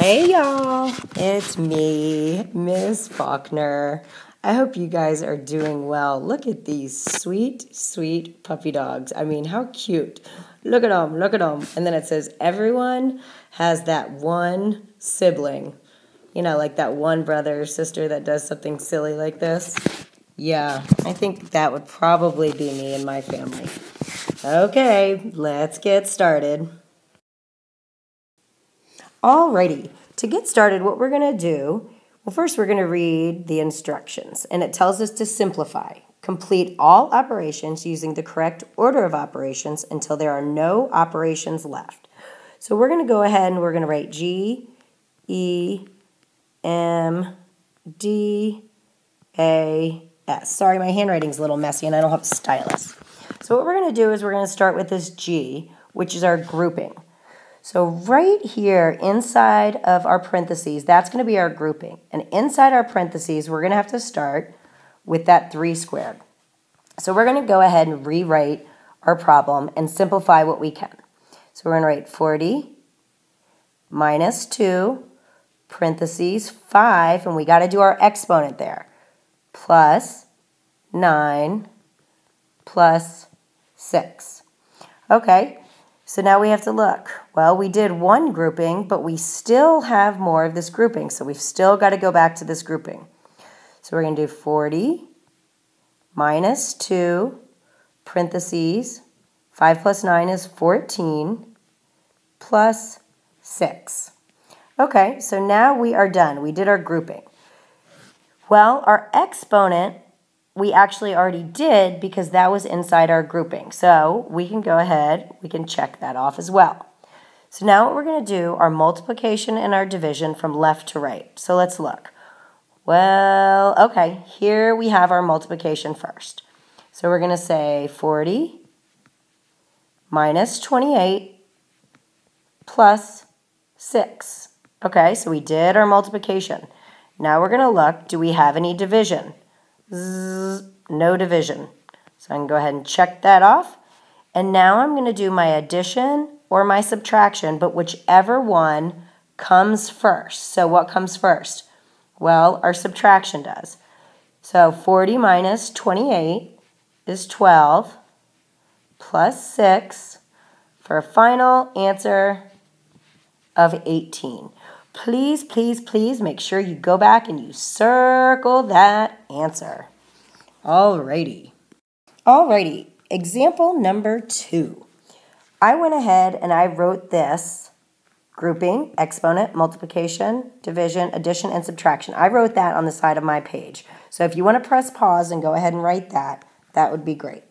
Hey y'all, it's me, Miss Faulkner. I hope you guys are doing well. Look at these sweet, sweet puppy dogs. I mean, how cute. Look at them, look at them. And then it says everyone has that one sibling. You know, like that one brother or sister that does something silly like this. Yeah, I think that would probably be me and my family. Okay, let's get started. Alrighty, to get started, what we're going to do, well, first we're going to read the instructions, and it tells us to simplify. Complete all operations using the correct order of operations until there are no operations left. So we're going to go ahead and we're going to write G, E, M, D, A, S. Sorry, my handwriting's a little messy and I don't have a stylus. So what we're going to do is we're going to start with this G, which is our grouping. So right here inside of our parentheses, that's going to be our grouping. And inside our parentheses, we're going to have to start with that 3 squared. So we're going to go ahead and rewrite our problem and simplify what we can. So we're going to write 40 minus 2, parentheses 5, and we got to do our exponent there, plus 9 plus 6. Okay. So now we have to look. Well, we did one grouping, but we still have more of this grouping. So we've still got to go back to this grouping. So we're going to do 40 minus 2, parentheses, 5 plus 9 is 14, plus 6. Okay, so now we are done. We did our grouping. Well, our exponent we actually already did because that was inside our grouping. So we can go ahead, we can check that off as well. So now what we're going to do are multiplication and our division from left to right. So let's look. Well, okay, here we have our multiplication first. So we're going to say 40 minus 28 plus 6. Okay, so we did our multiplication. Now we're going to look, do we have any division? No division. So I can go ahead and check that off. And now I'm going to do my addition or my subtraction, but whichever one comes first. So what comes first? Well, our subtraction does. So 40 minus 28 is 12 plus 6 for a final answer of 18. Please, please, please make sure you go back and you circle that answer. Alrighty. Alrighty, example number 2. I went ahead and I wrote this grouping, exponent, multiplication, division, addition, and subtraction. I wrote that on the side of my page. So if you want to press pause and go ahead and write that, that would be great.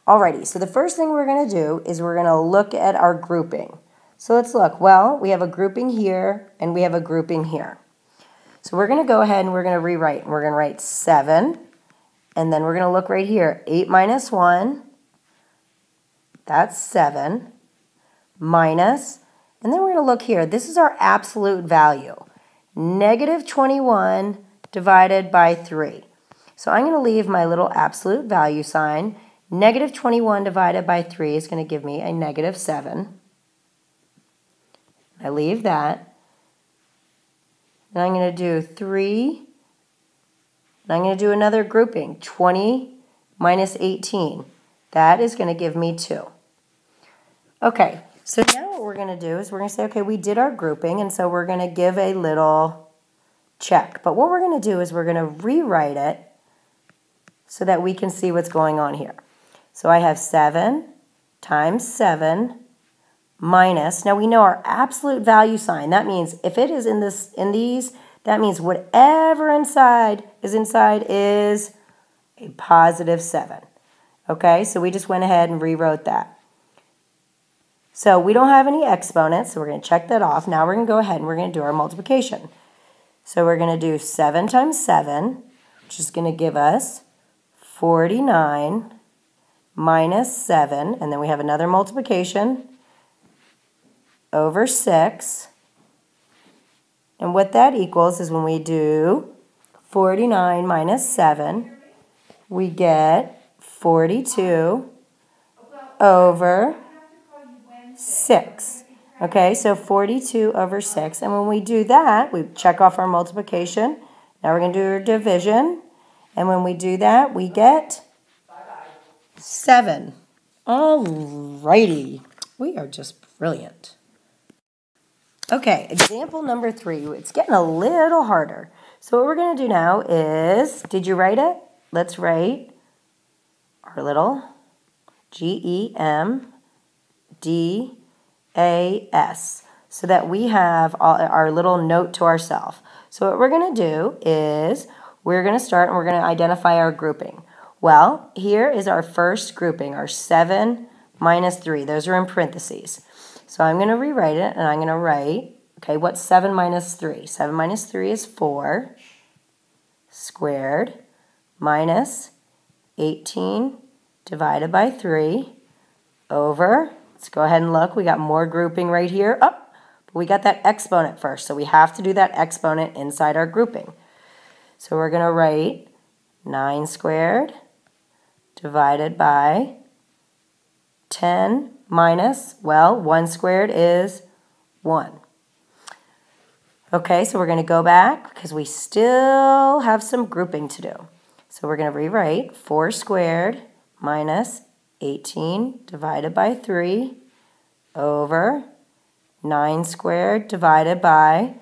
Alrighty, so the first thing we're going to do is we're going to look at our grouping. So let's look. Well, we have a grouping here and we have a grouping here. So we're going to go ahead and we're going to rewrite. We're going to write 7, and then we're going to look right here. 8 minus 1, that's 7, minus, and then we're going to look here. This is our absolute value. Negative 21 divided by 3. So I'm going to leave my little absolute value sign. Negative 21 divided by 3 is going to give me a negative 7. I leave that. Now I'm going to do 3. And I'm going to do another grouping. 20 minus 18. That is going to give me 2. Okay, so now what we're going to do is we're going to say, okay, we did our grouping, and so we're going to give a little check. But what we're going to do is we're going to rewrite it so that we can see what's going on here. So I have 7 times 7 minus, now we know our absolute value sign. That means if it is in these, that means whatever inside is a positive 7. Okay, so we just went ahead and rewrote that. So we don't have any exponents, so we're going to check that off. Now we're going to go ahead and we're going to do our multiplication. So we're going to do 7 times 7, which is going to give us 49 minus 7, and then we have another multiplication over 6. And what that equals is when we do 49 minus 7, we get 42 over 6. Okay, so 42 over 6. And when we do that, we check off our multiplication. Now we're going to do our division. And when we do that, we get 7. Alrighty. We are just brilliant. Okay, example number 3. It's getting a little harder. So what we're going to do now is, did you write it? Let's write our little GEMDAS so that we have our little note to ourselves. So what we're going to do is we're going to start and we're going to identify our grouping. Well, here is our first grouping, our 7 minus 3. Those are in parentheses. So I'm going to rewrite it, and I'm going to write, okay, what's 7 minus 3? 7 minus 3 is 4 squared minus 18 divided by 3 over, let's go ahead and look, we got more grouping right here. Oh, but we got that exponent first, so we have to do that exponent inside our grouping. So we're going to write 9 squared divided by 10 minus, well, 1 squared is 1. Okay, so we're going to go back because we still have some grouping to do. So we're going to rewrite 4 squared minus 18 divided by 3 over 9 squared divided by,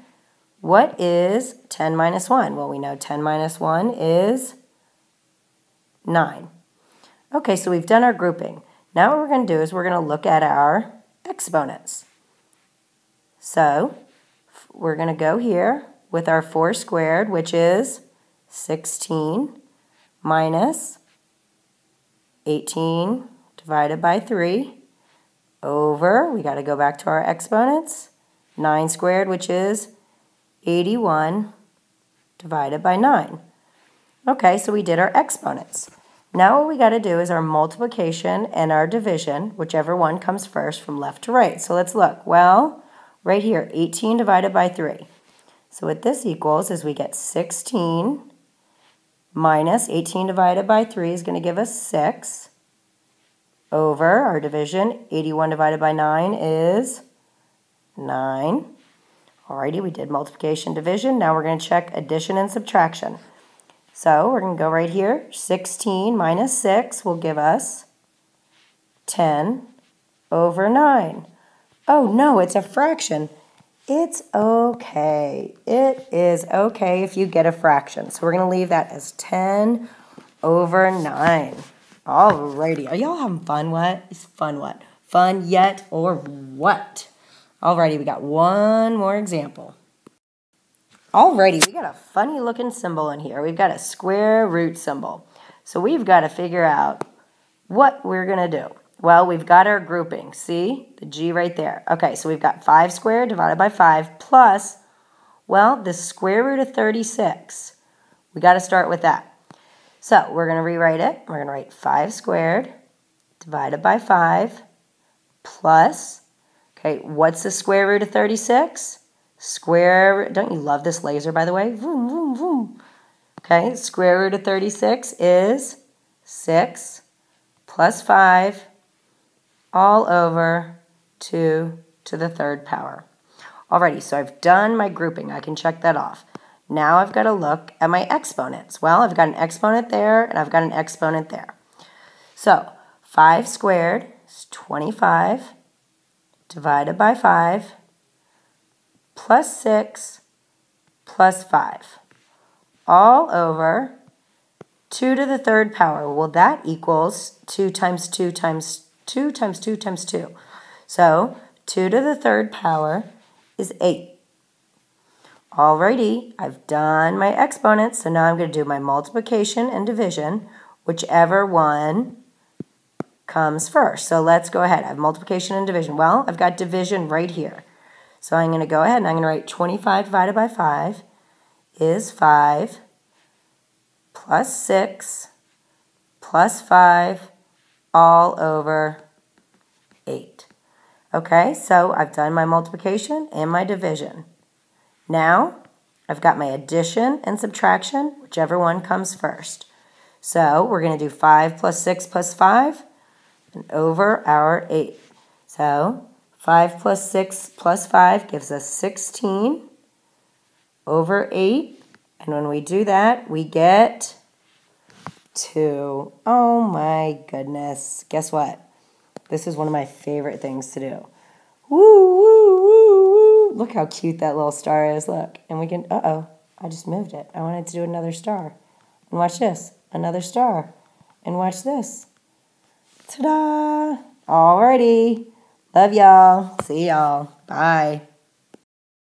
what is 10 minus 1? Well, we know 10 minus 1 is 9. Okay, so we've done our grouping. Now what we're going to do is we're going to look at our exponents. So we're going to go here with our 4 squared, which is 16, minus 18 divided by 3 over, we got to go back to our exponents, 9 squared, which is 81 divided by 9. Okay, so we did our exponents. Now what we got to do is our multiplication and our division, whichever one comes first from left to right. So let's look. Well, right here, 18 divided by 3. So what this equals is we get 16 minus 18 divided by 3 is going to give us 6 over our division. 81 divided by 9 is 9. Alrighty, we did multiplication, division. Now we're going to check addition and subtraction. So we're going to go right here. 16 minus 6 will give us 10 over 9. Oh no, it's a fraction. It's okay. It is okay if you get a fraction. So we're going to leave that as 10 over 9. Alrighty. Are y'all having fun? What? It's fun what? Fun yet or what? Alrighty, we got one more example. Alrighty, we got a funny looking symbol in here. We've got a square root symbol. So we've got to figure out what we're going to do. Well, we've got our grouping. See? The G right there. Okay, so we've got 5 squared divided by 5 plus, well, the square root of 36. We got to start with that. So we're going to rewrite it. We're going to write 5 squared divided by 5 plus, okay, what's the square root of 36? Square, don't you love this laser, by the way? Vroom, vroom, vroom. Okay, square root of 36 is 6 plus 5 all over 2 to the third power. Alrighty, so I've done my grouping. I can check that off. Now I've got to look at my exponents. Well, I've got an exponent there, and I've got an exponent there. So 5 squared is 25 divided by 5 plus 6 plus 5 all over 2 to the third power. Well, that equals 2 times 2 times 2 times 2 times 2. So 2 to the third power is 8. Alrighty, I've done my exponents, so now I'm going to do my multiplication and division, whichever one comes first. So let's go ahead. I have multiplication and division. Well, I've got division right here. So I'm going to go ahead and I'm going to write 25 divided by 5 is 5 plus 6 plus 5 all over 8. Okay, so I've done my multiplication and my division. Now I've got my addition and subtraction, whichever one comes first. So we're going to do 5 plus 6 plus 5 and over our 8. So 5 plus 6 plus 5 gives us 16 over 8. And when we do that, we get 2. Oh my goodness. Guess what? This is one of my favorite things to do. Woo, woo, woo, woo. Look how cute that little star is. Look. And we can, uh-oh, I just moved it. I wanted to do another star. And watch this. Another star. And watch this. Ta-da! Alrighty. Love y'all. See y'all. Bye.